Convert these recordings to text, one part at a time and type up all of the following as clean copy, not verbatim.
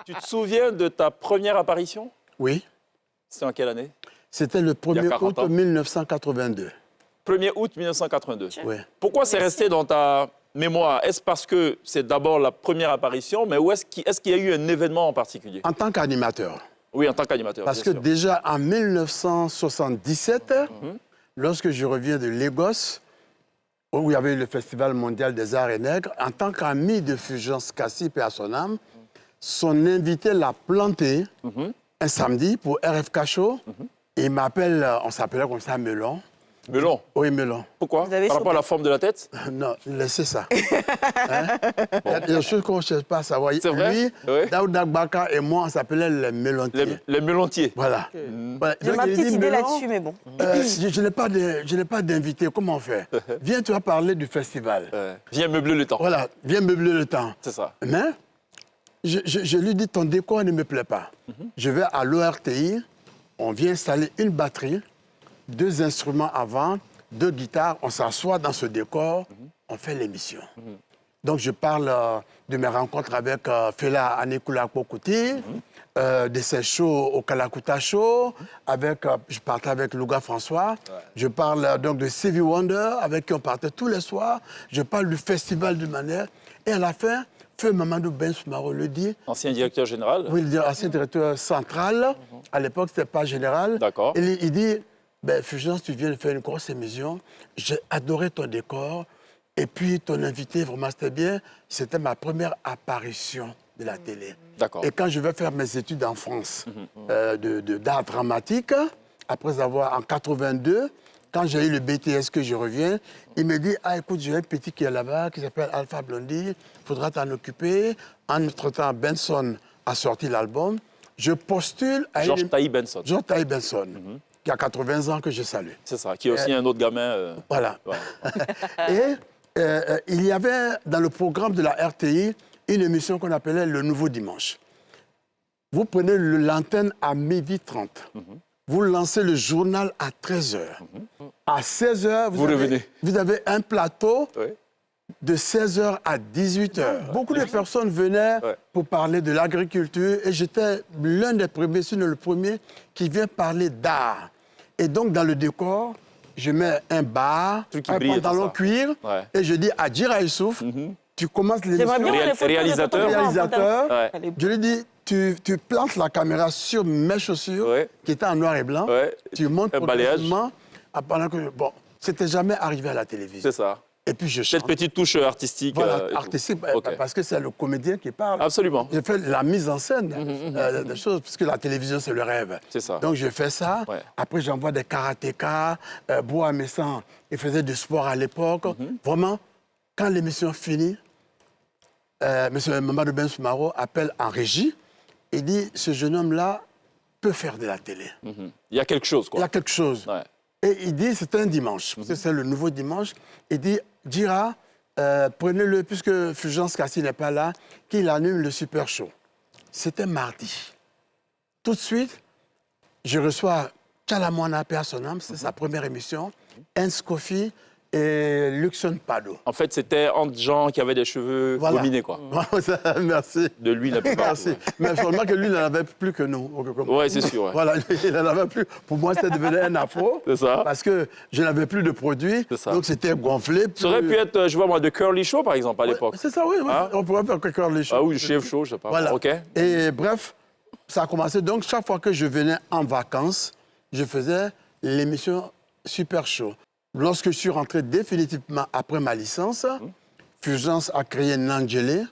Tu te souviens de ta première apparition? Oui. C'était en quelle année? C'était le 1er 40 août ans. 1982. 1er août 1982. Oui. Pourquoi c'est resté dans ta mémoire? Est-ce parce que c'est d'abord la première apparition, mais est-ce qu'il y a eu un événement en particulier? En tant qu'animateur. Oui, en tant qu'animateur. Parce que bien sûr. déjà en 1977, lorsque je reviens de Lagos, où il y avait eu le Festival mondial des arts et nègres, en tant qu'ami de Fulgence Cassi, paix à son âme, son invité l'a planté un samedi pour RFK Show. Et il m'appelle, on s'appelait comme ça Melon. Melon. Oui, Melon. Pourquoi? Vous avez Par rapport à la forme de la tête? Non, laissez ça. Hein? Il y a des choses qu'on ne cherche pas à savoir. C'est vrai? Lui, Oui. Daoud Dagbaka et moi, on s'appelait les Melontiers. Les melontiers. Voilà. Voilà. J'ai Donc, ma il petite dit, idée Melon, là-dessus, mais bon. je n'ai pas d'invité. Comment on fait? Viens, tu vas parler du festival. Viens meubler le temps. Voilà, viens meubler le temps. C'est ça. Mais je lui dis, ton décor ne me plaît pas. Je vais à l'ORTI, on vient installer une batterie, 2 instruments avant, 2 guitares, on s'assoit dans ce décor, on fait l'émission. Donc je parle de mes rencontres avec Fela Anikula Kokuti, de ses shows au Kalakuta Show, je partais avec Louga François, je parle donc de Stevie Wonder, avec qui on partait tous les soirs, je parle du festival de manière, et à la fin, Feu Mamadou Ben Soumaro le dit. Ancien directeur général. Oui, ancien directeur central, à l'époque c'était pas général. D'accord. Et il dit, ben, Fulgence, tu viens de faire une grosse émission, j'ai adoré ton décor, et puis ton invité, vraiment c'était bien, c'était ma première apparition de la télé. D'accord. Et quand je vais faire mes études en France d'art dramatique, après avoir, en 82, quand j'ai eu le BTS que je reviens, il me dit, ah écoute, j'ai un petit qui est là-bas, qui s'appelle Alpha Blondy, il faudra t'en occuper. Entre-temps, Benson a sorti l'album. Je postule à Georges Taï Benson. Georges Taï Benson, qui a 80 ans, que je salue. C'est ça, qui est aussi un autre gamin. Voilà. Ouais. Et il y avait dans le programme de la RTI une émission qu'on appelait Le Nouveau Dimanche. Vous prenez l'antenne à 12h30. Vous lancez le journal à 13h. À 16h, vous avez un plateau de 16h à 18h. Beaucoup de personnes venaient pour parler de l'agriculture et j'étais l'un des premiers, sinon le premier, qui vient parler d'art. Et donc, dans le décor, je mets un bar, un pantalon cuir et je dis à Djira Youssouf, tu commences l'émission. Réalisateur, je lui dis, tu plantes la caméra sur mes chaussures, qui étaient en noir et blanc, tu montes progressivement, pendant que, bon, c'était jamais arrivé à la télévision. C'est ça. Et puis je chante. Cette petite touche artistique. Voilà, artistique, parce que c'est le comédien qui parle. Absolument. J'ai fait la mise en scène des choses, puisque la télévision, c'est le rêve. C'est ça. Donc, je fais ça. Après, j'envoie des karatékas. Boa Messan, il faisait du sport à l'époque. Vraiment, quand l'émission finit, M. Mamadou Ben Soumaro appelle en régie et dit, ce jeune homme-là peut faire de la télé. Il y a quelque chose, quoi. Il y a quelque chose. Et il dit, c'est un dimanche, parce que c'est le nouveau dimanche. Il dit, Djira, prenez-le, puisque Fulgence Cassi n'est pas là, qu'il anime le Super Show. C'était mardi. Tout de suite, je reçois Chalamwana Personam, c'est sa première émission, Hens Kofi et Luxon Pado. En fait, c'était entre gens qui avaient des cheveux gominés, quoi. Merci. De lui, la plupart. Merci. Mais seulement que lui, il n'en avait plus que nous. Oui, c'est sûr. Voilà, il n'en avait plus. Pour moi, c'était devenu un afro. C'est ça. Parce que je n'avais plus de produits. Donc, c'était gonflé. Ça aurait pu être, je vois moi, de Curly Show, par exemple, à l'époque. C'est ça, oui. On pourrait faire que Curly Show. Ah oui, Chef Show, je sais pas. Voilà. OK. Et bref, ça a commencé. Donc, chaque fois que je venais en vacances, je faisais l'émission Super Show. Lorsque je suis rentré définitivement après ma licence, Fulgence a créé Nangélé.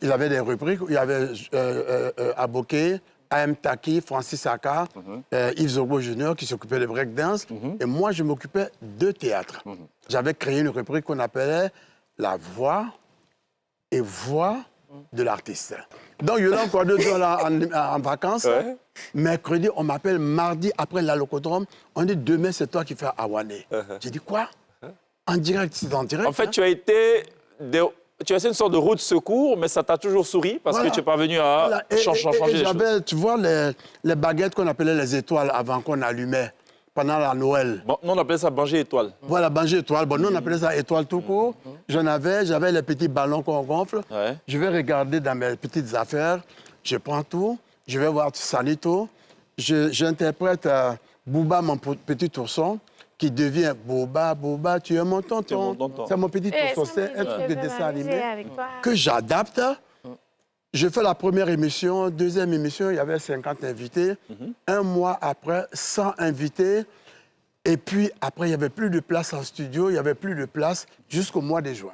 Il avait des rubriques. Il y avait Aboké, A.M. Taki, Francis Aka, Yves Zogo Junior qui s'occupait de breakdance. Et moi, je m'occupais de théâtre. J'avais créé une rubrique qu'on appelait La voix et voix de l'artiste. Donc, il y a encore 2 jours là en vacances. Mercredi, on m'appelle mardi après l'allocodrome. On dit demain, c'est toi qui fais Awané. J'ai dit quoi? En direct, c'est en direct. En fait, tu as été une sorte de roue de secours, mais ça t'a toujours souri parce que tu es parvenu à changer les choses. Tu vois les baguettes qu'on appelait les étoiles avant qu'on allumait pendant la Noël. Bon, nous, on appelait ça Banger Étoile. Voilà, Banger Étoile. Bon, nous, on appelait ça étoile tout court. J'avais les petits ballons qu'on gonfle. Je vais regarder dans mes petites affaires. je prends tout, je vais voir Sanito, j'interprète Booba, mon petit ourson, qui devient Boba, Boba, tu es mon tonton. C'est mon petit ourson, c'est un truc de dessin animé que j'adapte. Je fais la première émission, deuxième émission, il y avait 50 invités. Un mois après, 100 invités. Et puis après, il n'y avait plus de place en studio, il n'y avait plus de place jusqu'au mois de juin.